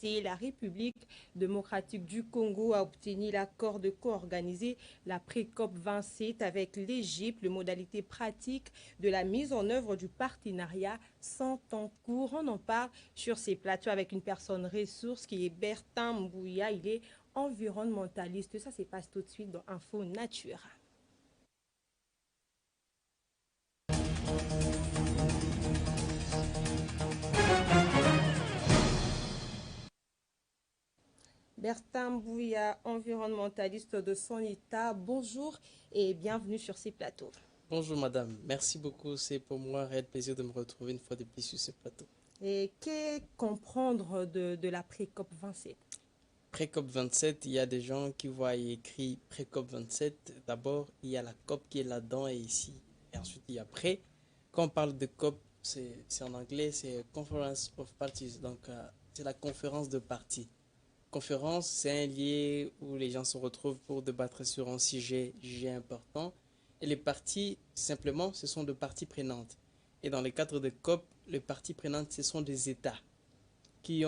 RDC, la République démocratique du Congo a obtenu l'accord de co-organiser la pré-COP 27 avec l'Égypte. Les modalités pratiques de la mise en œuvre du partenariat sont en cours. On en parle sur ces plateaux avec une personne ressource qui est Bertin Mbouya. Il est environnementaliste. Ça se passe tout de suite dans Info Nature. Bertin Mbouya, environnementaliste de son état, bonjour et bienvenue sur ces plateaux. Bonjour madame, merci beaucoup. C'est pour moi un réel plaisir de me retrouver une fois de plus sur ce plateau. Et qu'est comprendre de la pré-COP 27? Pré-COP 27, il y a des gens qui voient écrit pré-COP 27. D'abord, il y a la COP qui est là-dedans et ici. Et ensuite, il y a pré. Quand on parle de COP, c'est en anglais, c'est Conference of Parties. Donc, c'est la conférence de parties. Conférence, c'est un lieu où les gens se retrouvent pour débattre sur un sujet important. Et les parties, simplement, ce sont des parties prenantes. Et dans le cadre de COP, les parties prenantes, ce sont des États qui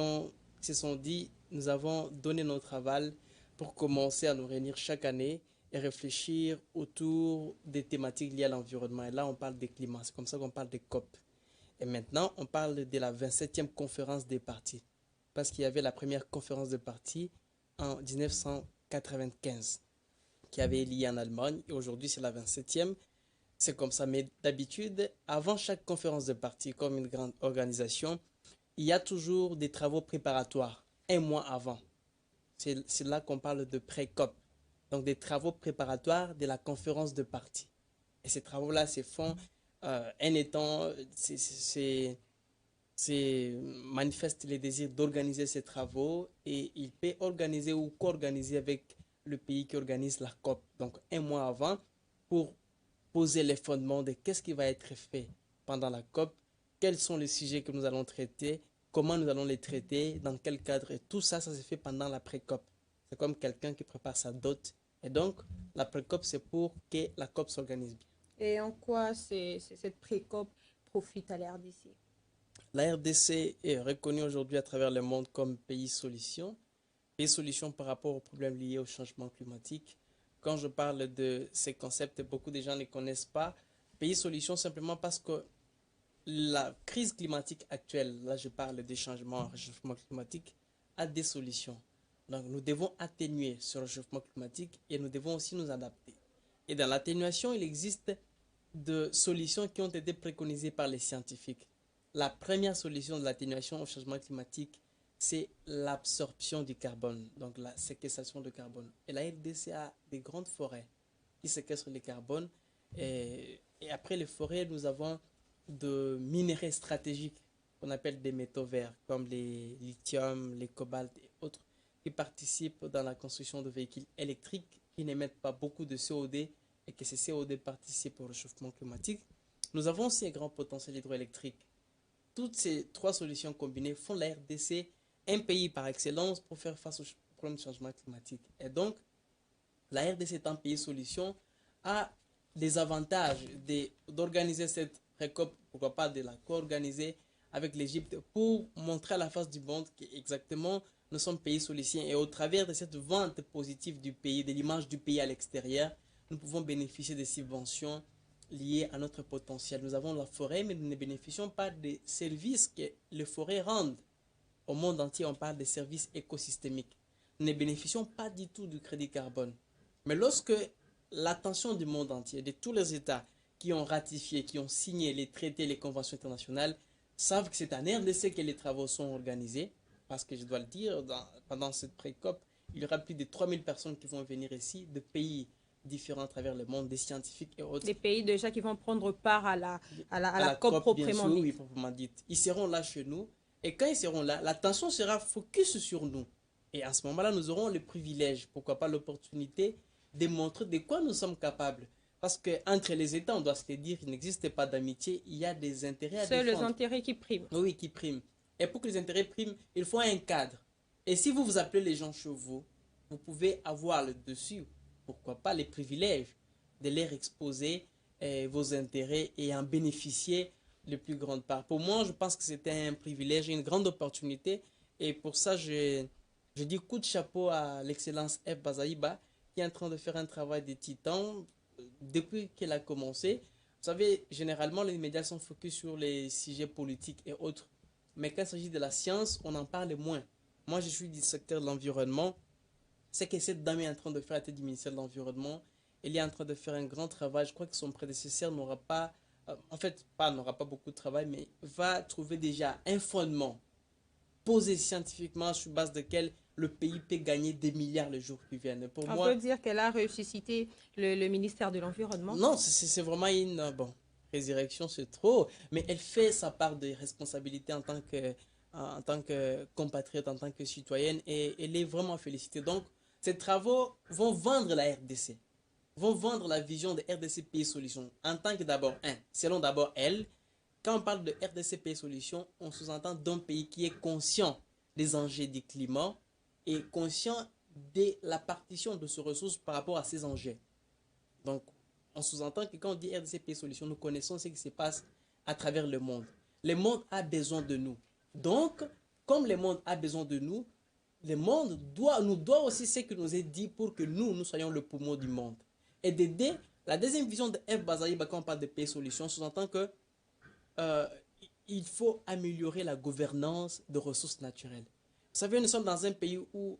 se sont dit, nous avons donné notre aval pour commencer à nous réunir chaque année et réfléchir autour des thématiques liées à l'environnement. Et là, on parle des climats, c'est comme ça qu'on parle des COP. Et maintenant, on parle de la 27e conférence des parties. Parce qu'il y avait la première conférence des parties en 1995 qui avait lieu en Allemagne. Et aujourd'hui, c'est la 27e. C'est comme ça. Mais d'habitude, avant chaque conférence de parties, comme une grande organisation, il y a toujours des travaux préparatoires, un mois avant. C'est là qu'on parle de pré-COP. Donc des travaux préparatoires de la conférence de parties. Et ces travaux-là se font un étant, manifeste les désirs d'organiser ces travaux et il peut organiser ou co-organiser avec le pays qui organise la COP. Donc un mois avant pour poser les fondements de qu'est-ce qui va être fait pendant la COP, quels sont les sujets que nous allons traiter, comment nous allons les traiter, dans quel cadre. Et tout ça, ça se fait pendant la pré-COP. C'est comme quelqu'un qui prépare sa dot. Et donc, la pré-COP, c'est pour que la COP s'organise bien. Et en quoi cette pré-COP profite à la RDC? La RDC est reconnue aujourd'hui à travers le monde comme pays solution. Pays solution par rapport aux problèmes liés au changement climatique. Quand je parle de ces concepts, beaucoup de gens ne connaissent pas. Pays solution simplement parce que la crise climatique actuelle, là je parle des changements, réchauffement climatique, a des solutions. Donc nous devons atténuer ce réchauffement climatique et nous devons aussi nous adapter. Et dans l'atténuation, il existe de solutions qui ont été préconisées par les scientifiques. La première solution de l'atténuation au changement climatique, c'est l'absorption du carbone, donc la séquestration de carbone. Et la RDC a des grandes forêts qui séquestrent le carbone. Et après les forêts, nous avons de minerais stratégiques qu'on appelle des métaux verts, comme les lithium, les cobalt et autres, qui participent dans la construction de véhicules électriques qui n'émettent pas beaucoup de CO2 et que ces CO2 participent au réchauffement climatique. Nous avons aussi un grand potentiel hydroélectrique. Toutes ces trois solutions combinées font la RDC un pays par excellence pour faire face au problème du changement climatique. Et donc, la RDC étant pays solution a des avantages d'organiser cette récolte, pourquoi pas de la co-organiser avec l'Égypte pour montrer à la face du monde qu'exactement nous sommes pays solution et au travers de cette vente positive du pays, de l'image du pays à l'extérieur, nous pouvons bénéficier des subventions liées à notre potentiel. Nous avons la forêt, mais nous ne bénéficions pas des services que les forêts rendent. Au monde entier, on parle des services écosystémiques. Nous ne bénéficions pas du tout du crédit carbone. Mais lorsque l'attention du monde entier, de tous les États qui ont ratifié, qui ont signé les traités, les conventions internationales, savent que c'est en RDC que les travaux sont organisés, parce que je dois le dire, pendant cette pré-COP, il y aura plus de 3000 personnes qui vont venir ici, de pays différents à travers le monde, des scientifiques et autres. Des pays déjà qui vont prendre part à la COP COP, bien proprement sûr, dite. oui, proprement dite. Ils seront là chez nous, et quand ils seront là, l'attention sera focus sur nous. Et à ce moment-là, nous aurons le privilège, pourquoi pas l'opportunité, de montrer de quoi nous sommes capables. Parce qu'entre les États, on doit se le dire, il n'existe pas d'amitié, il y a des intérêts à C'est les défendre. intérêts qui priment. Oui, qui priment. Et pour que les intérêts priment, il faut un cadre. Et si vous vous appelez les gens chevaux, vous pouvez avoir le dessus, pourquoi pas les privilèges de leur exposer vos intérêts et en bénéficier le plus grande part. Pour moi, je pense que c'était un privilège, une grande opportunité Et pour ça, je dis coup de chapeau à l'excellence F. Bazaïba, qui est en train de faire un travail de titan depuis qu'elle a commencé. Vous savez, généralement, les médias sont focus sur les sujets politiques et autres. Mais quand il s'agit de la science, on en parle moins. Moi, je suis du secteur de l'environnement. C'est que cette dame est en train de faire la tête du ministère de l'Environnement. Elle est en train de faire un grand travail. Je crois que son prédécesseur n'aura pas, en fait, pas n'aura pas beaucoup de travail, mais va trouver déjà un fondement posé scientifiquement sur base duquel le pays peut gagner des milliards les jours qui viennent. Pour On peut moi, dire qu'elle a ressuscité le ministère de l'Environnement. non, c'est vraiment une, bon, résurrection, c'est trop, mais elle fait sa part de responsabilité en tant que compatriote, en tant que citoyenne, et elle est vraiment félicitée. Donc, ces travaux vont vendre la RDC, vont vendre la vision de RDC Pays Solutions, en tant que d'abord, selon d'abord elle, quand on parle de RDC Pays Solutions, on sous-entend d'un pays qui est conscient des enjeux du climat et conscient de la partition de ses ressources par rapport à ces enjeux. Donc, on sous-entend que quand on dit RDCP Solutions, nous connaissons ce qui se passe à travers le monde. Le monde a besoin de nous. Donc, comme le monde a besoin de nous, le monde nous doit aussi ce que nous est dit pour que nous soyons le poumon du monde. Et d'aider, la deuxième vision de F. Bazaïba, quand on parle de pays solutions, sous-entend que euh, il faut améliorer la gouvernance de ressources naturelles. Vous savez, nous sommes dans un pays où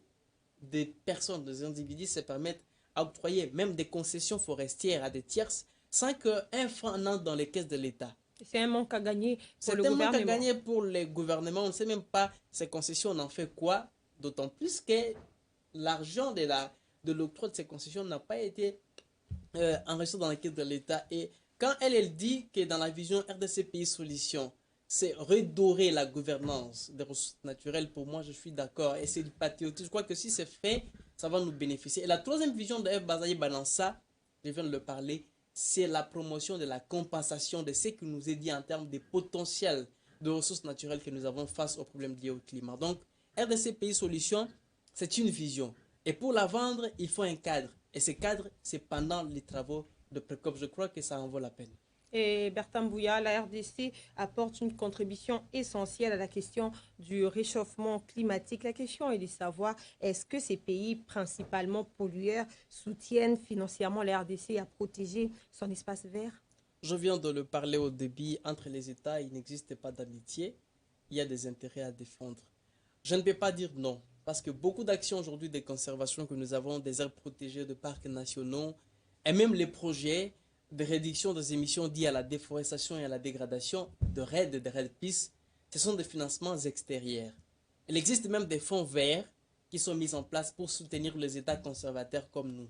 des personnes, des individus se permettent d'octroyer même des concessions forestières à des tierces sans qu'un franc n'entre dans les caisses de l'État. C'est un manque à gagner pour le C'est un manque à gouvernement. gagner pour les gouvernements. On ne sait même pas ces concessions, on en fait quoi. D'autant plus que l'argent de l'octroi de ces concessions n'a pas été enregistré dans la caisse de l'État. Et quand elle dit que dans la vision RDC Pays Solutions, c'est redorer la gouvernance des ressources naturelles, pour moi, je suis d'accord. Et c'est du patriotisme. Je crois que si c'est fait, ça va nous bénéficier. Et la troisième vision de F. Bazaï Balança, je viens de le parler, c'est la promotion de la compensation de ce qui nous est dit en termes de potentiel de ressources naturelles que nous avons face aux problèmes liés au climat. Donc, RDC Pays Solutions, c'est une vision. Et pour la vendre, il faut un cadre. Et ce cadre, c'est pendant les travaux de Précop. Je crois que ça en vaut la peine. Et Bertin Bouya, la RDC apporte une contribution essentielle à la question du réchauffement climatique. La question est de savoir, est-ce que ces pays, principalement pollueurs, soutiennent financièrement la RDC à protéger son espace vert? Je viens de le parler au début, entre les États, il n'existe pas d'amitié, il y a des intérêts à défendre. Je ne peux pas dire non, parce que beaucoup d'actions aujourd'hui de conservation que nous avons, des aires protégées, de parcs nationaux, et même les projets de réduction des émissions liées à la déforestation et à la dégradation, de RED et de REDPIS, ce sont des financements extérieurs. Il existe même des fonds verts qui sont mis en place pour soutenir les États conservateurs comme nous.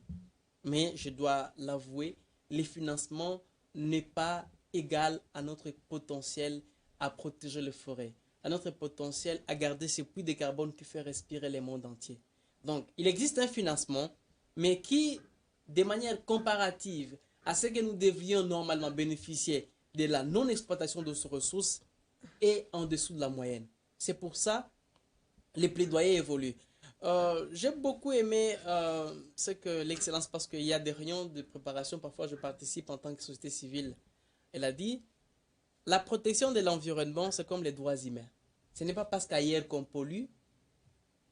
Mais je dois l'avouer, les financements n'est pas égal à notre potentiel à protéger les forêts, à notre potentiel à garder ce puits de carbone qui fait respirer le monde entier. Donc, il existe un financement, mais qui, de manière comparative à ce que nous devrions normalement bénéficier de la non-exploitation de ces ressources, est en dessous de la moyenne. C'est pour ça que les plaidoyers évoluent. J'ai beaucoup aimé ce que l'excellence, parce qu'il y a des réunions de préparation, parfois je participe en tant que société civile. Elle a dit, la protection de l'environnement, c'est comme les droits humains. Ce n'est pas parce qu'ailleurs qu'on pollue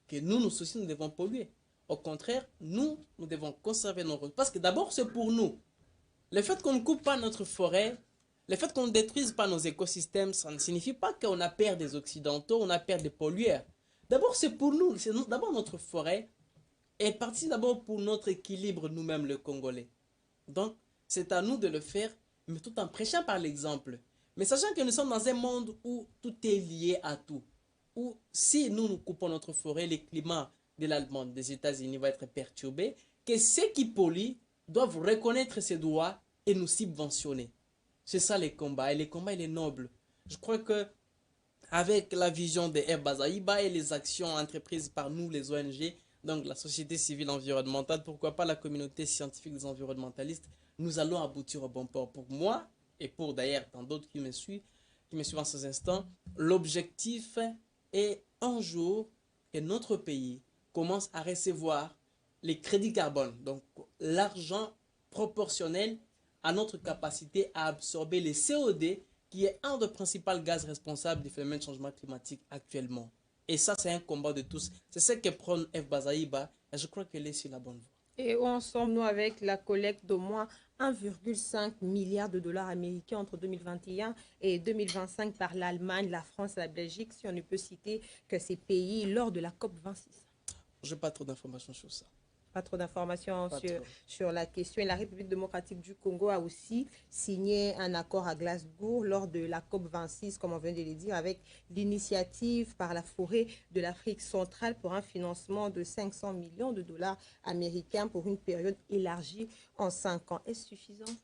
que nous aussi, nous devons polluer. Au contraire, nous devons conserver nos ressources. Parce que d'abord, c'est pour nous. Le fait qu'on ne coupe pas notre forêt, le fait qu'on ne détruise pas nos écosystèmes, ça ne signifie pas qu'on a peur des Occidentaux, on a peur des pollueurs. D'abord, c'est pour nous, c'est d'abord notre forêt, et partie d'abord pour notre équilibre, nous-mêmes, les Congolais. Donc, c'est à nous de le faire, mais tout en prêchant par l'exemple. Mais sachant que nous sommes dans un monde où tout est lié à tout, où si nous coupons notre forêt, le climat de l'Allemagne, des États-Unis va être perturbé, que ceux qui polluent doivent reconnaître ces droits et nous subventionner. C'est ça les combats, et les combats, il est noble. Je crois que avec la vision de F. Bazaïba et les actions entreprises par nous, les ONG, donc la société civile environnementale, pourquoi pas la communauté scientifique des environnementalistes, nous allons aboutir au bon port. Pour moi, et pour d'ailleurs tant d'autres qui me suivent en ces instants, l'objectif est un jour que notre pays commence à recevoir les crédits carbone, donc l'argent proportionnel à notre capacité à absorber les CO2, qui est un des principaux gaz responsables du phénomène de changement climatique actuellement. Et ça, c'est un combat de tous. C'est ce que prône F. Bazaïba. Et je crois qu'elle est sur la bonne voie. Et où en sommes-nous avec la collecte d'au moins 1,5 milliard de dollars américains entre 2021 et 2025 par l'Allemagne, la France et la Belgique, si on ne peut citer que ces pays lors de la COP26? Je n'ai pas trop d'informations sur ça. Pas trop d'informations Pas sur, trop. sur la question. Et la République démocratique du Congo a aussi signé un accord à Glasgow lors de la COP26, comme on vient de le dire, avec l'initiative par la forêt de l'Afrique centrale pour un financement de 500 millions de dollars américains pour une période élargie en 5 ans. Est-ce suffisant?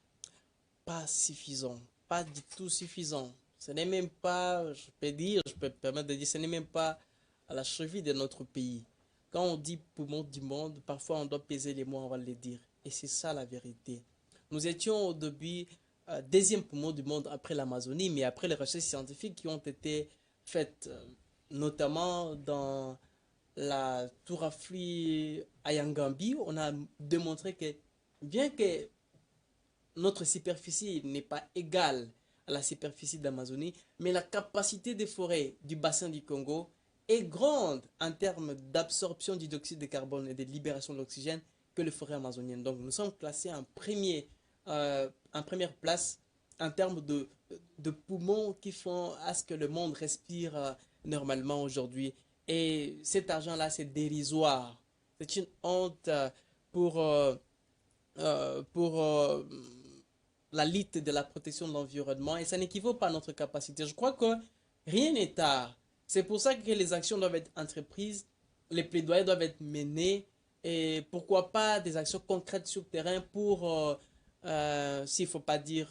Pas suffisant. Pas du tout suffisant. Ce n'est même pas, je peux dire, je peux me permettre de dire, ce n'est même pas à la cheville de notre pays. Quand on dit poumon du monde, parfois on doit peser les mots, on va les dire. Et c'est ça la vérité. Nous étions au début deuxième poumon du monde après l'Amazonie, mais après les recherches scientifiques qui ont été faites, notamment dans la tour Afri à Yangambi, on a démontré que bien que notre superficie n'est pas égale à la superficie d'Amazonie, mais la capacité des forêts du bassin du Congo est grande en termes d'absorption du dioxyde de carbone et de libération de l'oxygène que les forêts amazoniennes. Donc nous sommes classés en première place en termes de poumons qui font à ce que le monde respire normalement aujourd'hui. Et cet argent-là, c'est dérisoire. C'est une honte pour, euh, pour la lutte de la protection de l'environnement et ça n'équivaut pas à notre capacité. Je crois que rien n'est tard. C'est pour ça que les actions doivent être entreprises, les plaidoyers doivent être menés et pourquoi pas des actions concrètes sur le terrain pour, s'il ne faut pas dire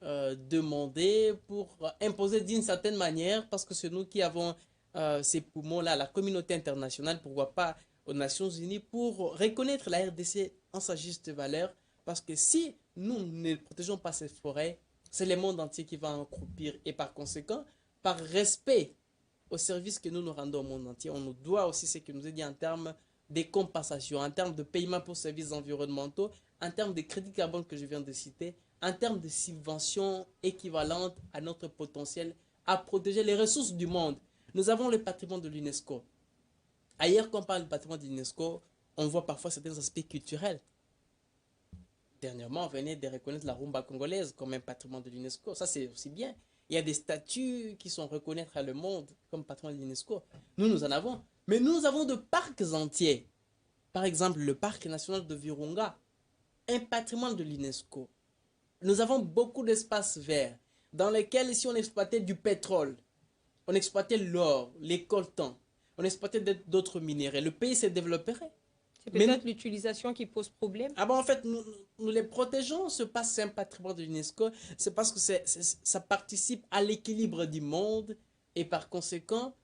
demander, pour imposer d'une certaine manière, parce que c'est nous qui avons ces poumons-là, la communauté internationale, pourquoi pas aux Nations Unies, pour reconnaître la RDC en sa juste valeur, parce que si nous ne protégeons pas cette forêt, c'est le monde entier qui va en croupir. Et par conséquent, par respect au service que nous nous rendons au monde entier, on nous doit aussi ce que nous est dit en termes de compensation, en termes de paiement pour services environnementaux, en termes de crédits carbone que je viens de citer, en termes de subventions équivalentes à notre potentiel à protéger les ressources du monde. Nous avons le patrimoine de l'UNESCO. Ailleurs, quand on parle du patrimoine de l'UNESCO, on voit parfois certains aspects culturels. Dernièrement, on venait de reconnaître la rumba congolaise comme un patrimoine de l'UNESCO. Ça, c'est aussi bien. Il y a des statuts qui sont reconnus à le monde comme patrimoine de l'UNESCO. Nous en avons. Mais nous avons de parcs entiers. Par exemple, le parc national de Virunga, un patrimoine de l'UNESCO. Nous avons beaucoup d'espaces verts dans lesquels, si on exploitait du pétrole, on exploitait l'or, les coltans, on exploitait d'autres minéraux, le pays se développerait. C'est peut-être l'utilisation qui pose problème. Ah bon, en fait, nous les protégeons, ce pas c'est un patrimoine de l'UNESCO, c'est parce que ça participe à l'équilibre du monde et par conséquent,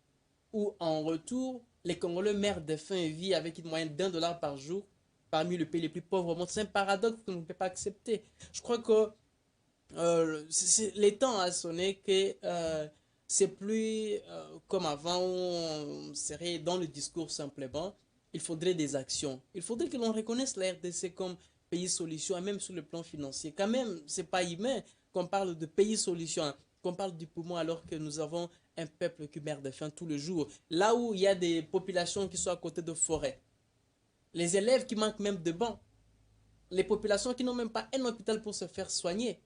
où en retour, les Congolais meurent de faim et vivent avec une moyenne d'1 dollar par jour parmi les pays les plus pauvres au monde. C'est un paradoxe que nous ne pouvons pas accepter. Je crois que les temps a sonné que c'est plus comme avant où on serait dans le discours simplement. Il faudrait des actions. Il faudrait que l'on reconnaisse la RDC comme pays solution, et même sur le plan financier. Quand même, c'est pas humain qu'on parle de pays solution, hein, qu'on parle du poumon alors que nous avons un peuple qui meurt de faim tous les jours. Là où il y a des populations qui sont à côté de forêts, les élèves qui manquent même de bancs, les populations qui n'ont même pas un hôpital pour se faire soigner.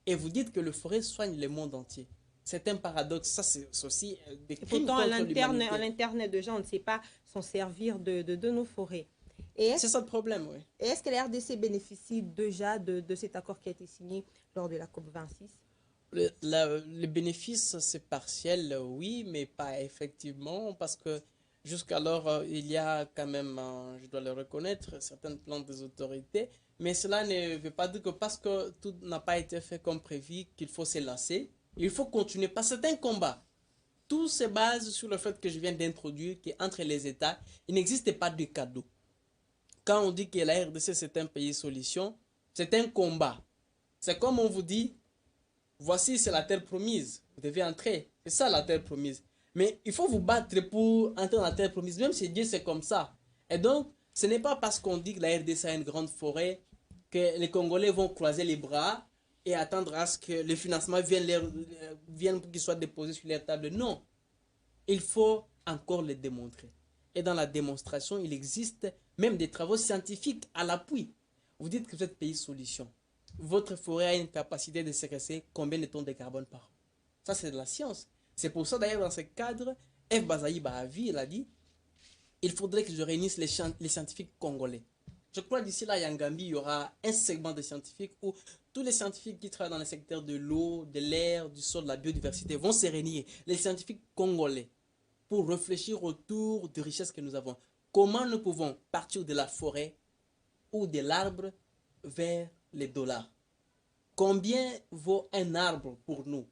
Et vous dites que le forêt soigne le monde entier. C'est un paradoxe. Ça, c'est aussi des crimes Pourtant, contre l'humanité. à l'interne de gens, on ne sait pas s'en servir de nos forêts. C'est ça le problème, oui. Et est-ce que la RDC bénéficie déjà de cet accord qui a été signé lors de la COP26? Le bénéfice, c'est partiel, oui, mais pas effectivement, parce que jusqu'alors, il y a quand même, je dois le reconnaître, certains plans des autorités, mais cela ne veut pas dire que parce que tout n'a pas été fait comme prévu, qu'il faut se lasser. Il faut continuer, parce que c'est un combat. Tout se base sur le fait que je viens d'introduire qu'entre les États, il n'existe pas de cadeau. Quand on dit que la RDC c'est un pays solution, c'est un combat. C'est comme on vous dit, voici c'est la terre promise, vous devez entrer. C'est ça la terre promise. Mais il faut vous battre pour entrer dans la terre promise, même si Dieu c'est comme ça. Et donc, ce n'est pas parce qu'on dit que la RDC a une grande forêt que les Congolais vont croiser les bras et attendre à ce que le financement vienne pour qu'il soit déposé sur leur table. Non. Il faut encore le démontrer. Et dans la démonstration, il existe même des travaux scientifiques à l'appui. Vous dites que vous êtes pays solution. Votre forêt a une capacité de séquestrer combien de tonnes de carbone par an? Ça, c'est de la science. C'est pour ça, d'ailleurs, dans ce cadre, F. Bazaï Bahavi, il a dit, il faudrait que je réunisse les scientifiques congolais. Je crois d'ici là, à Yangambi, il y aura un segment de scientifiques où tous les scientifiques qui travaillent dans le secteur de l'eau, de l'air, du sol, de la biodiversité vont se réunir. Les scientifiques congolais pour réfléchir autour des richesses que nous avons. Comment nous pouvons partir de la forêt ou de l'arbre vers les dollars? Combien vaut un arbre pour nous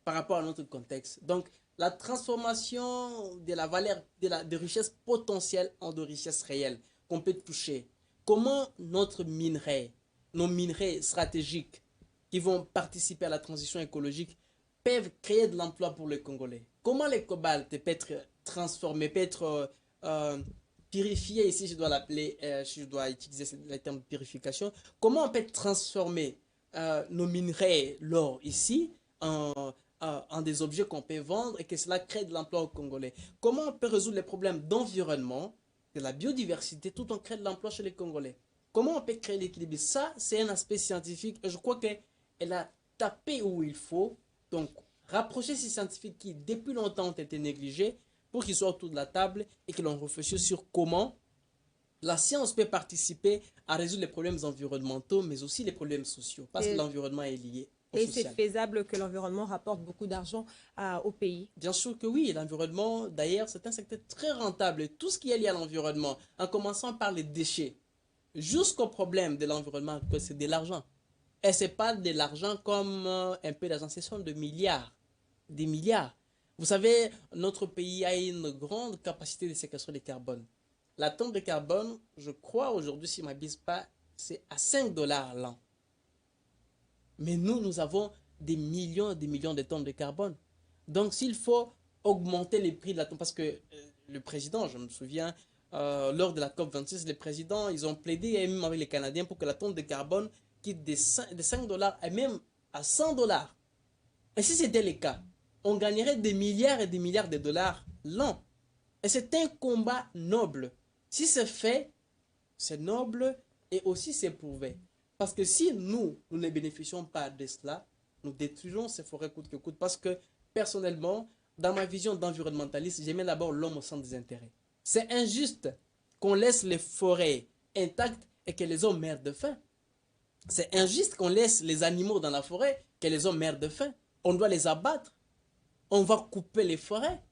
par rapport à notre contexte? Donc, la transformation de la valeur de richesse potentielle en de richesse réelle qu'on peut toucher. Comment notre minerai, nos minerais stratégiques qui vont participer à la transition écologique peuvent créer de l'emploi pour les Congolais? Comment les cobaltes peuvent être transformés, peuvent être purifiés, ici je dois l'appeler, je dois utiliser le terme purification. Comment on peut transformer nos minerais, l'or ici, en des objets qu'on peut vendre et que cela crée de l'emploi aux Congolais? Comment on peut résoudre les problèmes d'environnement, de la biodiversité, tout en créant de l'emploi chez les Congolais? Comment on peut créer l'équilibre? Ça, c'est un aspect scientifique et je crois qu'elle a tapé où il faut. Donc, rapprocher ces scientifiques qui, depuis longtemps, ont été négligés pour qu'ils soient autour de la table et que l'on réfléchisse sur comment la science peut participer à résoudre les problèmes environnementaux, mais aussi les problèmes sociaux, parce que l'environnement est lié au et social. c'est faisable que l'environnement rapporte beaucoup d'argent au pays? Bien sûr que oui, l'environnement, d'ailleurs, c'est un secteur très rentable. Tout ce qui est lié à l'environnement, en commençant par les déchets, jusqu'au problème de l'environnement, c'est de l'argent. Et ce n'est pas de l'argent comme un peu d'argent, ce sont de milliards, des milliards. Vous savez, notre pays a une grande capacité de séquestrer du carbone. La tonne de carbone, je crois aujourd'hui, si je ne m'abuse pas, c'est à 5 dollars l'an. Mais nous avons des millions et des millions de tonnes de carbone. Donc, s'il faut augmenter les prix de la tonne, parce que le président, je me souviens, lors de la COP26, les présidents, ils ont plaidé, et même avec les Canadiens, pour que la tonne de carbone quitte de 5 dollars et même à 100 dollars. Et si c'était le cas, on gagnerait des milliards et des milliards de dollars l'an. Et c'est un combat noble. Si c'est fait, c'est noble et aussi c'est prouvé. Parce que si nous ne bénéficions pas de cela, nous détruisons ces forêts coûte que coûte. Parce que personnellement, dans ma vision d'environnementaliste, j'aimais d'abord l'homme au centre des intérêts. C'est injuste qu'on laisse les forêts intactes et que les hommes meurent de faim. C'est injuste qu'on laisse les animaux dans la forêt, que les hommes meurent de faim. On doit les abattre. On va couper les forêts.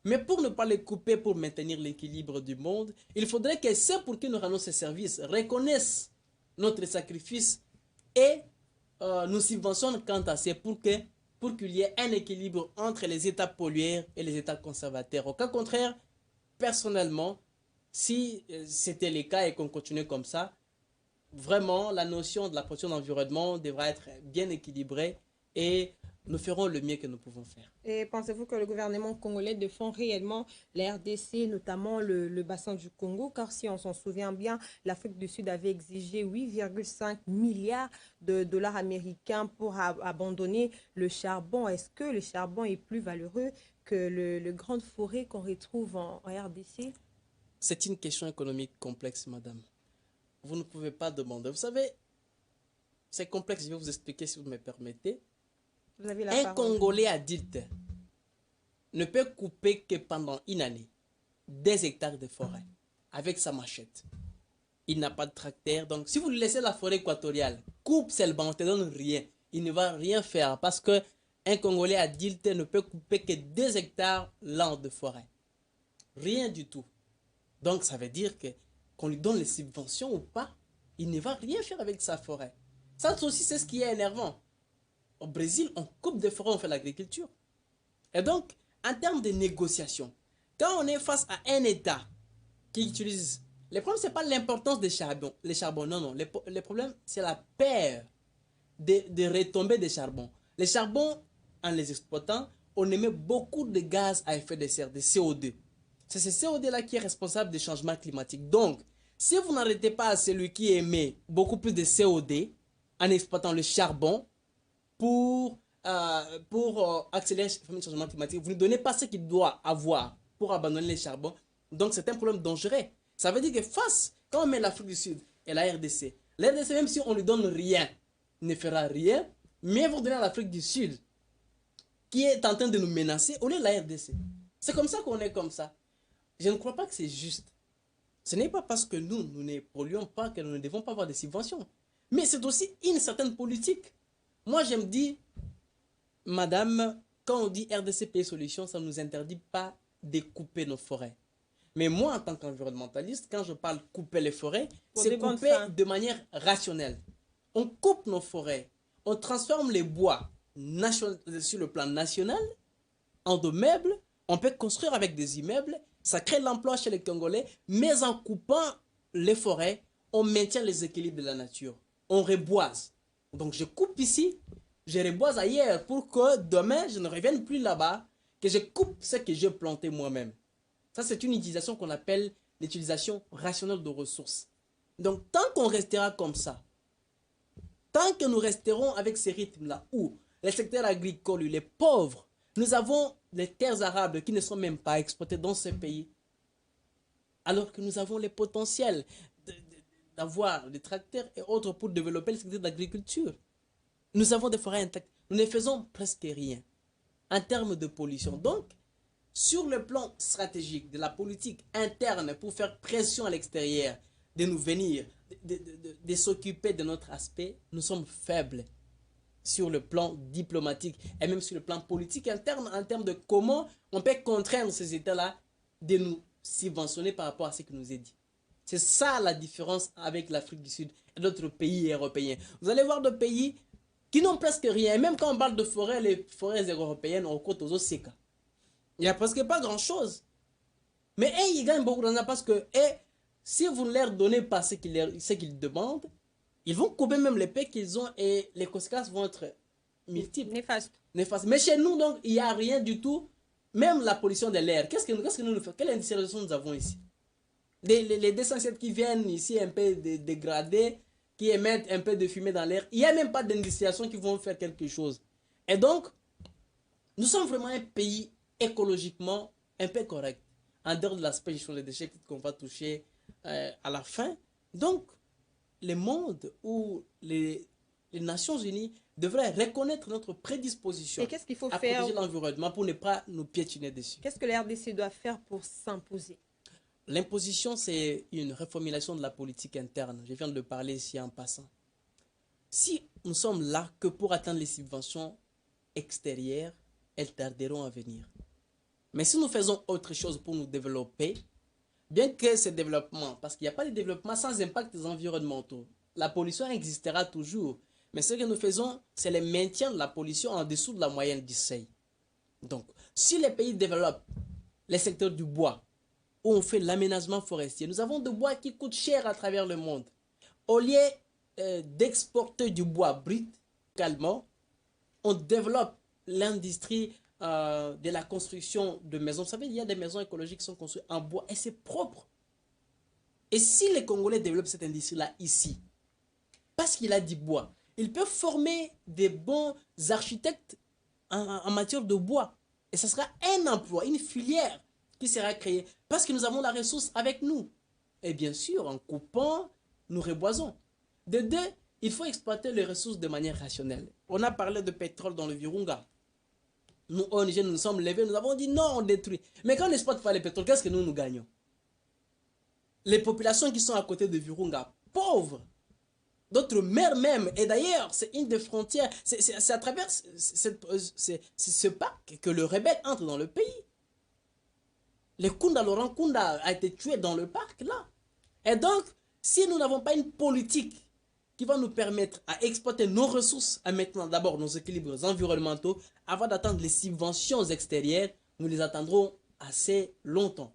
Mais pour ne pas les couper, pour maintenir l'équilibre du monde, il faudrait que ceux pour qui nous rendons ces services reconnaissent notre sacrifice et nous subventionnent quant à ça pour qu'il y ait un équilibre entre les États pollueurs et les États conservateurs. Au cas contraire, personnellement, si c'était le cas et qu'on continuait comme ça, vraiment, la notion de la protection de l'environnement devra être bien équilibrée et nous ferons le mieux que nous pouvons faire. Et pensez-vous que le gouvernement congolais défend réellement la RDC, notamment le bassin du Congo? Car si on s'en souvient bien, l'Afrique du Sud avait exigé 8,5 milliards de dollars américains pour abandonner le charbon. Est-ce que le charbon est plus valeureux que le grande forêt qu'on retrouve en RDC? C'est une question économique complexe, madame. Vous ne pouvez pas demander. Vous savez, c'est complexe, je vais vous expliquer si vous me permettez. Vous avez la Un parole. Congolais adulte ne peut couper que pendant une année des hectares de forêt avec sa machette. Il n'a pas de tracteur. Donc, si vous lui laissez la forêt équatoriale, coupe seulement, on ne te donne rien. Il ne va rien faire parce qu'un Congolais adulte ne peut couper que 2 hectares l'an de forêt. Rien du tout. Donc, ça veut dire qu'on lui donne les subventions ou pas, il ne va rien faire avec sa forêt. Ça aussi, c'est ce qui est énervant. Au Brésil, on coupe des forêts, on fait l'agriculture. Et donc, en termes de négociation, quand on est face à un État qui utilise... Le problème, ce n'est pas l'importance des charbons. Les charbons, non. Le problème, c'est la peur de retombées des charbons. Les charbons, en les exploitant, on émet beaucoup de gaz à effet de serre, de CO2. C'est ce CO2-là qui est responsable des changements climatiques. Donc, si vous n'arrêtez pas celui qui émet beaucoup plus de CO2 en exploitant le charbon, pour accélérer le changement climatique, vous ne donnez pas ce qu'il doit avoir pour abandonner les charbons. Donc, c'est un problème dangereux. Ça veut dire que quand on met l'Afrique du Sud et la RDC, même si on ne lui donne rien, ne fera rien, mais vous donner à l'Afrique du Sud, qui est en train de nous menacer, au lieu de la RDC. C'est comme ça qu'on est comme ça. Je ne crois pas que c'est juste. Ce n'est pas parce que nous ne polluons pas que nous ne devons pas avoir des subventions. Mais c'est aussi une certaine politique. Moi, je me dis, madame, quand on dit RDC Pays Solutions, ça ne nous interdit pas de couper nos forêts. Mais moi, en tant qu'environnementaliste, quand je parle couper les forêts, c'est couper de manière rationnelle. On coupe nos forêts, on transforme les bois sur le plan national en de meubles. On peut construire avec des immeubles, ça crée l'emploi chez les Congolais, mais en coupant les forêts, on maintient les équilibres de la nature. On reboise. Donc je coupe ici, je reboise ailleurs pour que demain, je ne revienne plus là-bas, que je coupe ce que j'ai planté moi-même. Ça, c'est une utilisation qu'on appelle l'utilisation rationnelle de ressources. Donc, tant qu'on restera comme ça, tant que nous resterons avec ces rythmes-là, où les secteurs agricoles, les pauvres, nous avons les terres arables qui ne sont même pas exploitées dans ce pays, alors que nous avons les potentiels d'avoir des tracteurs et autres pour développer le secteur de l'agriculture. Nous avons des forêts intactes. Nous ne faisons presque rien en termes de pollution. Donc, sur le plan stratégique de la politique interne pour faire pression à l'extérieur, de nous venir, de s'occuper de notre aspect, nous sommes faibles sur le plan diplomatique et même sur le plan politique interne en termes de comment on peut contraindre ces États-là de nous subventionner par rapport à ce qui nous est dit. C'est ça la différence avec l'Afrique du Sud et d'autres pays européens. Vous allez voir des pays qui n'ont presque rien. Et même quand on parle de forêts, les forêts européennes, on compte aux OCK. Il n'y a presque pas grand-chose. Mais ils gagnent beaucoup d'argent parce que si vous ne leur donnez pas ce qu'ils demandent, ils vont couper même les paix qu'ils ont et les conséquences vont être multiples. Néfastes. Mais chez nous, donc, il n'y a rien du tout. Même la pollution de l'air. Qu'est-ce que nous faisons? Quelle industrialisation nous avons ici? Les 207 qui viennent ici un peu dégradés, qui émettent un peu de fumée dans l'air. Il n'y a même pas d'industrialisation qui vont faire quelque chose. Et donc, nous sommes vraiment un pays écologiquement un peu correct. En dehors de l'aspect gestion des déchets qu'on va toucher à la fin. Donc, le monde ou les Nations Unies devraient reconnaître notre prédisposition à protéger l'environnement pour ne pas nous piétiner dessus. Qu'est-ce que la RDC doit faire pour s'imposer? L'imposition, c'est une reformulation de la politique interne. Je viens de le parler ici en passant. Si nous sommes là que pour atteindre les subventions extérieures, elles tarderont à venir. Mais si nous faisons autre chose pour nous développer, bien que ce développement, parce qu'il n'y a pas de développement sans impact environnementaux, la pollution existera toujours. Mais ce que nous faisons, c'est le maintien de la pollution en dessous de la moyenne du seuil. Donc, si les pays développent les secteurs du bois, où on fait l'aménagement forestier, nous avons des bois qui coûtent cher à travers le monde. Au lieu d'exporter du bois brut, également, on développe l'industrie de la construction de maisons. Vous savez, il y a des maisons écologiques qui sont construites en bois et c'est propre. Et si les Congolais développent cette industrie-là ici, parce qu'il a du bois, ils peuvent former des bons architectes en matière de bois. Et ce sera un emploi, une filière qui sera créée parce que nous avons la ressource avec nous. Et bien sûr, en coupant, nous reboisons. De deux, il faut exploiter les ressources de manière rationnelle. On a parlé de pétrole dans le Virunga. Nous, ONG, nous nous sommes levés, nous avons dit non, on détruit. Mais quand on n'exploite pas le pétrole, qu'est-ce que nous gagnons? Les populations qui sont à côté de Virunga, pauvres, d'autres mers même, et d'ailleurs, c'est une des frontières, c'est à travers ce parc que le rebelle entre dans le pays. Laurent Kunda a été tué dans le parc, là. Et donc, si nous n'avons pas une politique qui va nous permettre à exploiter nos ressources, à maintenant d'abord nos équilibres environnementaux, avant d'attendre les subventions extérieures, nous les attendrons assez longtemps.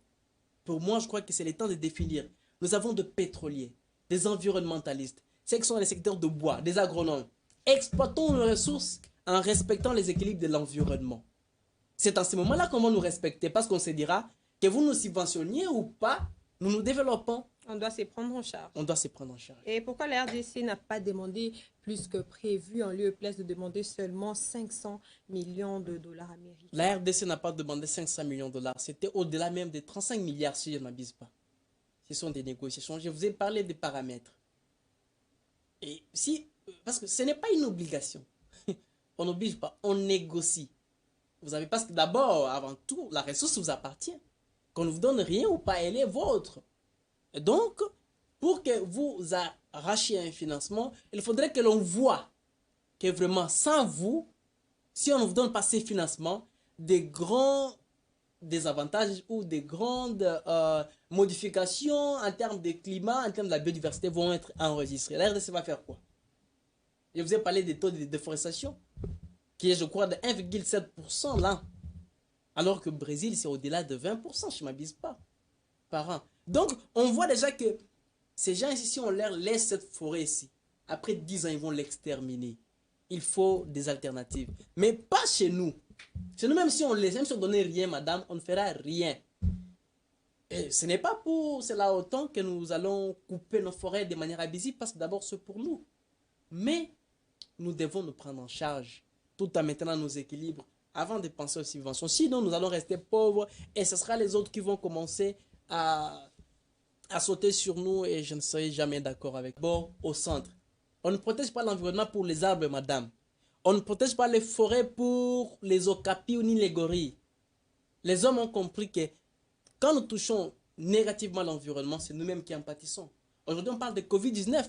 Pour moi, je crois que c'est le temps de définir. Nous avons des pétroliers, des environnementalistes, ceux qui sont dans les secteurs de bois, des agronomes. Exploitons nos ressources en respectant les équilibres de l'environnement. C'est en ce moment-là qu'on va nous respecter parce qu'on se dira que vous nous subventionniez ou pas, nous nous développons. On doit se prendre en charge. On doit se prendre en charge. Et pourquoi la RDC n'a pas demandé plus que prévu, en lieu et place de demander seulement 500 millions de dollars américains? La RDC n'a pas demandé 500 millions de dollars. C'était au-delà même des 35 milliards, si je ne m'abuse pas. Ce sont des négociations. Je vous ai parlé des paramètres. Et si, parce que ce n'est pas une obligation. On n'oblige pas, on négocie. Vous avez, parce que d'abord, avant tout, la ressource vous appartient. Qu'on ne vous donne rien ou pas, elle est vôtre. Et donc, pour que vous arrachiez un financement, il faudrait que l'on voit que vraiment, sans vous, si on ne vous donne pas ces financements, des grands désavantages ou des grandes modifications en termes de climat, en termes de la biodiversité vont être enregistrées. La RDC va faire quoi? Je vous ai parlé des taux de déforestation, qui est, je crois, de 1,7% là. Alors que le Brésil, c'est au-delà de 20%, je ne m'abuse pas, par an. Donc, on voit déjà que ces gens ici, si on leur laisse cette forêt ici, après 10 ans, ils vont l'exterminer. Il faut des alternatives. Mais pas chez nous. Chez nous, même si on laisse, même si on ne donnait rien, madame, on ne fera rien. Et ce n'est pas pour cela autant que nous allons couper nos forêts de manière abusive, parce que d'abord, c'est pour nous. Mais nous devons nous prendre en charge, tout en maintenant nos équilibres, avant de penser aux subventions. Sinon, nous allons rester pauvres et ce sera les autres qui vont commencer à sauter sur nous et je ne serai jamais d'accord avec. Bon, au centre, on ne protège pas l'environnement pour les arbres, madame. On ne protège pas les forêts pour les okapis ou ni les gorilles. Les hommes ont compris que quand nous touchons négativement l'environnement, c'est nous-mêmes qui en pâtissons. Aujourd'hui, on parle de Covid-19.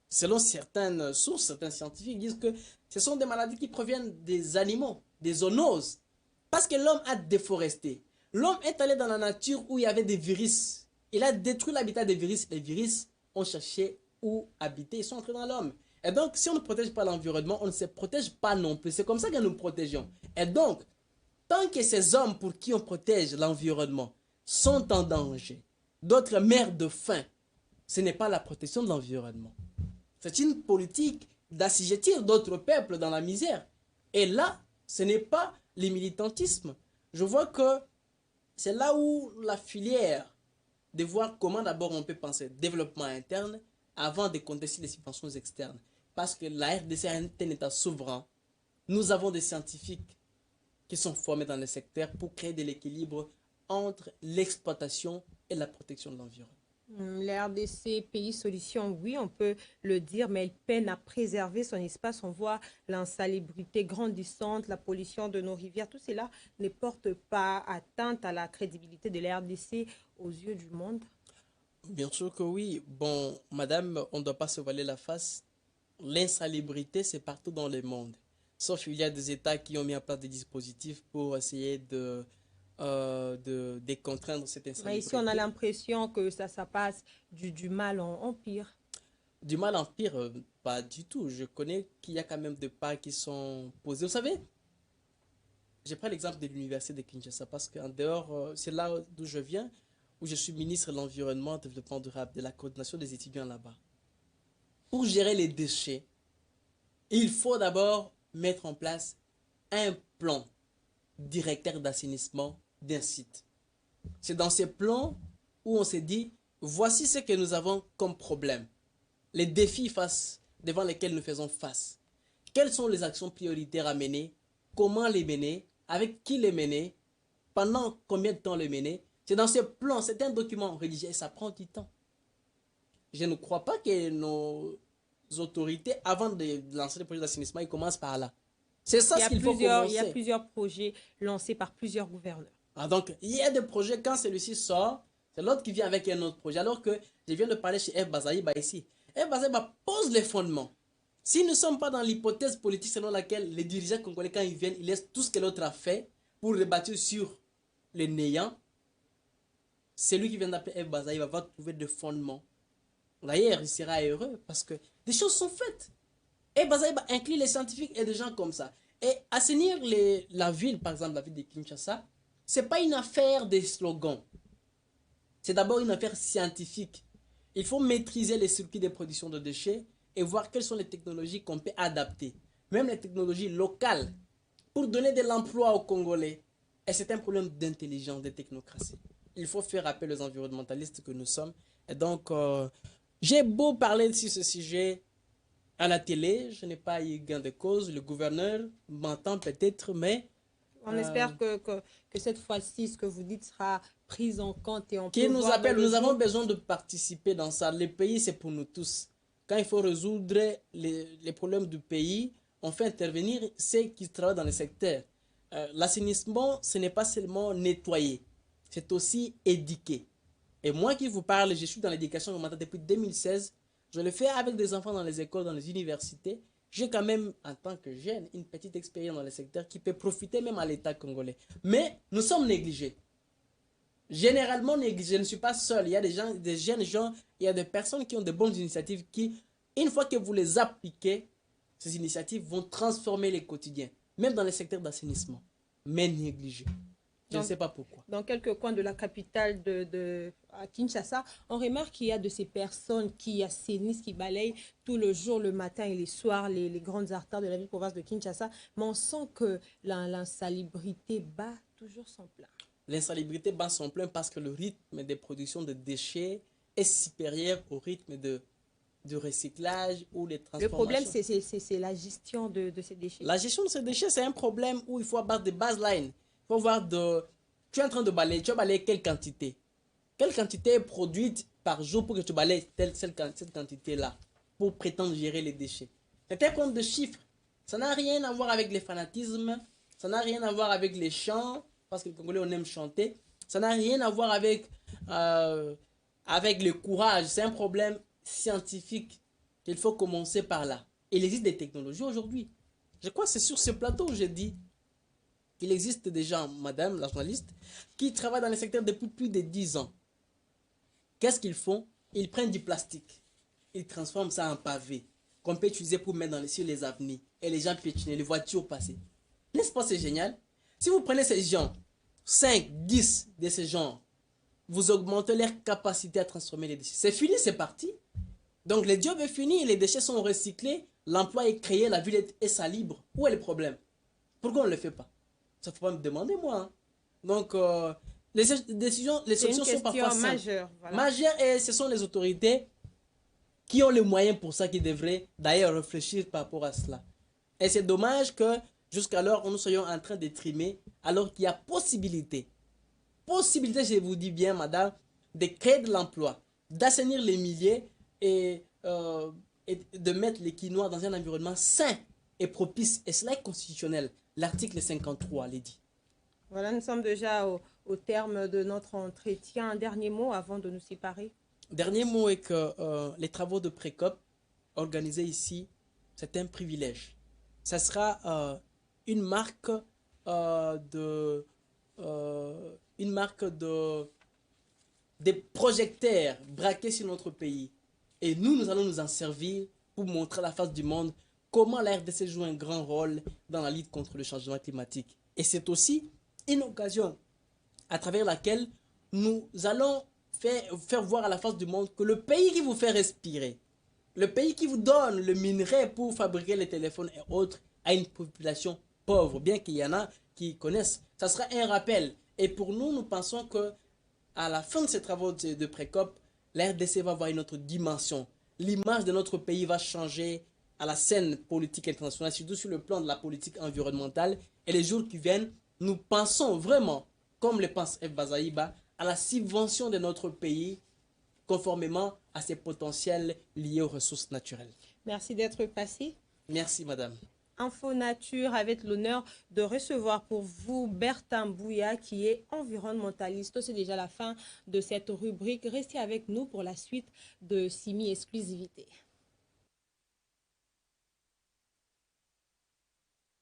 Selon certaines sources, certains scientifiques disent que ce sont des maladies qui proviennent des animaux, des zoonoses. Parce que l'homme a déforesté. L'homme est allé dans la nature où il y avait des virus. Il a détruit l'habitat des virus. Les virus ont cherché où habiter. Ils sont entrés dans l'homme. Et donc, si on ne protège pas l'environnement, on ne se protège pas non plus. C'est comme ça que nous protégeons. Et donc, tant que ces hommes pour qui on protège l'environnement sont en danger, d'autres meurent de faim, ce n'est pas la protection de l'environnement. C'est une politique d'assujettir d'autres peuples dans la misère. Et là, ce n'est pas le militantisme. Je vois que c'est là où la filière de voir comment d'abord on peut penser développement interne avant de contester les subventions externes. Parce que la RDC est un État souverain. Nous avons des scientifiques qui sont formés dans le secteur pour créer de l'équilibre entre l'exploitation et la protection de l'environnement. La RDC, pays solution, oui, on peut le dire, mais elle peine à préserver son espace. On voit l'insalubrité grandissante, la pollution de nos rivières. Tout cela ne porte pas atteinte à la crédibilité de la RDC aux yeux du monde. Bien sûr que oui. Bon, madame, on ne doit pas se voiler la face. L'insalubrité, c'est partout dans le monde. Sauf qu'il y a des États qui ont mis en place des dispositifs pour essayer de contraindre cette insalubrité. Mais ici, on a l'impression que ça passe du mal en pire. Du mal en pire, pas du tout. Je connais qu'il y a quand même des pas qui sont posés. Vous savez, je prends l'exemple de l'université de Kinshasa parce qu'en dehors, c'est là d'où je viens, où je suis ministre de l'Environnement, Développement durable, de la coordination des étudiants là-bas. Pour gérer les déchets, il faut d'abord mettre en place un plan directeur d'assainissement d'un site. C'est dans ces plans où on s'est dit, voici ce que nous avons comme problème, les défis devant lesquels nous faisons face. Quelles sont les actions prioritaires à mener, comment les mener, avec qui les mener, pendant combien de temps les mener. C'est dans ces plans, c'est un document rédigé et ça prend du temps. Je ne crois pas que nos autorités, avant de lancer les projets d'assainissement, ils commencent par là. C'est ça ce qu'il faut commencer. Il y a plusieurs projets lancés par plusieurs gouverneurs. Ah, donc, il y a des projets, quand celui-ci sort, c'est l'autre qui vient avec un autre projet. Alors que je viens de parler chez F. Bazaïba ici. F. Bazaïba pose les fondements. Si nous ne sommes pas dans l'hypothèse politique selon laquelle les dirigeants congolais, quand ils viennent, ils laissent tout ce que l'autre a fait pour rebâtir sur le néant, celui qui vient d'appeler F. Bazaïba va trouver des fondements. D'ailleurs, il sera heureux parce que des choses sont faites. Et Bazaïba inclut les scientifiques et des gens comme ça. Et assainir la ville, par exemple la ville de Kinshasa, ce n'est pas une affaire de slogans. C'est d'abord une affaire scientifique. Il faut maîtriser les circuits de production de déchets et voir quelles sont les technologies qu'on peut adapter. Même les technologies locales pour donner de l'emploi aux Congolais. Et c'est un problème d'intelligence, de technocratie. il faut faire appel aux environnementalistes que nous sommes. Et donc, j'ai beau parler sur ce sujet à la télé, je n'ai pas eu gain de cause. Le gouverneur m'entend peut-être, mais On espère que cette fois-ci, ce que vous dites sera pris en compte et on peut qui nous voir dans appelle, le nous avons jour. besoin de participer dans ça. Le pays, c'est pour nous tous. Quand il faut résoudre les problèmes du pays, on fait intervenir ceux qui travaillent dans le secteur. L'assainissement, ce n'est pas seulement nettoyer, c'est aussi éduquer. Et moi qui vous parle, je suis dans l'éducation gouvernementale depuis 2016. Je le fais avec des enfants dans les écoles, dans les universités. J'ai quand même, en tant que jeune, une petite expérience dans le secteur qui peut profiter même à l'État congolais. Mais nous sommes négligés. Généralement négligés. Je ne suis pas seul. Il y a des gens, des jeunes gens, il y a des personnes qui ont de bonnes initiatives qui, une fois que vous les appliquez, ces initiatives vont transformer les quotidiens, même dans les secteurs d'assainissement, mais négligés. Je ne sais pas pourquoi. Dans quelques coins de la capitale à Kinshasa, on remarque qu'il y a de ces personnes qui assainissent, qui balayent tout le jour, le matin et les soirs, les grandes artères de la ville-province de Kinshasa. Mais on sent que l'insalubrité bat toujours son plein. L'insalubrité bat son plein parce que le rythme de production de déchets est supérieur au rythme de recyclage ou de transformation. Le problème, c'est la gestion de ces déchets. La gestion de ces déchets, c'est un problème où il faut abattre des baselines. Il faut voir tu es en train de balayer, tu vas balayer quelle quantité? Quelle quantité est produite par jour pour que tu balayes cette quantité-là pour prétendre gérer les déchets? C'est un compte de chiffres. Ça n'a rien à voir avec les fanatismes, ça n'a rien à voir avec les chants, parce que les Congolais, on aime chanter. Ça n'a rien à voir avec le courage. C'est un problème scientifique qu'il faut commencer par là. Il existe des technologies aujourd'hui. Je crois que c'est sur ce plateau où j'ai dit qu'il existe des gens, madame la journaliste, qui travaillent dans le secteur depuis plus de 10 ans. Qu'est-ce qu'ils font? Ils prennent du plastique. Ils transforment ça en pavé qu'on peut utiliser pour mettre sur les avenues. Et les gens piétiner, les voitures passer. N'est-ce pas, c'est génial? Si vous prenez ces gens, 5, 10 de ces gens, vous augmentez leur capacité à transformer les déchets. C'est fini, c'est parti. Donc le job est fini, les déchets sont recyclés, l'emploi est créé, la ville est salubre. Où est le problème? Pourquoi on ne le fait pas? Ça ne faut pas me demander, moi. Hein. Donc, les solutions sont parfois simples. Majeure, voilà. Majeure, et ce sont les autorités qui ont les moyens pour ça qui devraient d'ailleurs réfléchir par rapport à cela. Et c'est dommage que jusqu'alors, nous soyons en train de trimer, alors qu'il y a possibilité, je vous dis bien, madame, de créer de l'emploi, d'assainir les milliers et de mettre les Quinois dans un environnement sain et propice. Et cela est constitutionnel. L'article 53 l'a dit. Voilà, nous sommes déjà au terme de notre entretien. Un dernier mot avant de nous séparer. Dernier mot est que les travaux de Précop organisés ici, c'est un privilège. Ça sera une marque des projecteurs braqués sur notre pays. Et nous allons nous en servir pour montrer à la face du monde comment la RDC joue un grand rôle dans la lutte contre le changement climatique. Et c'est aussi une occasion à travers laquelle nous allons faire voir à la face du monde que le pays qui vous fait respirer, le pays qui vous donne le minerai pour fabriquer les téléphones et autres, a une population pauvre, bien qu'il y en a qui connaissent. Ça sera un rappel. Et pour nous, nous pensons que à la fin de ces travaux de Précop, la RDC va avoir une autre dimension. L'image de notre pays va changer à la scène politique internationale, surtout sur le plan de la politique environnementale. Et les jours qui viennent, nous pensons vraiment, comme le pense F. Bazaïba, à la subvention de notre pays conformément à ses potentiels liés aux ressources naturelles. Merci d'être passé. Merci, madame. Info Nature avec l'honneur de recevoir pour vous Bertin Bouya qui est environnementaliste. C'est déjà la fin de cette rubrique. Restez avec nous pour la suite de Simi Exclusivité.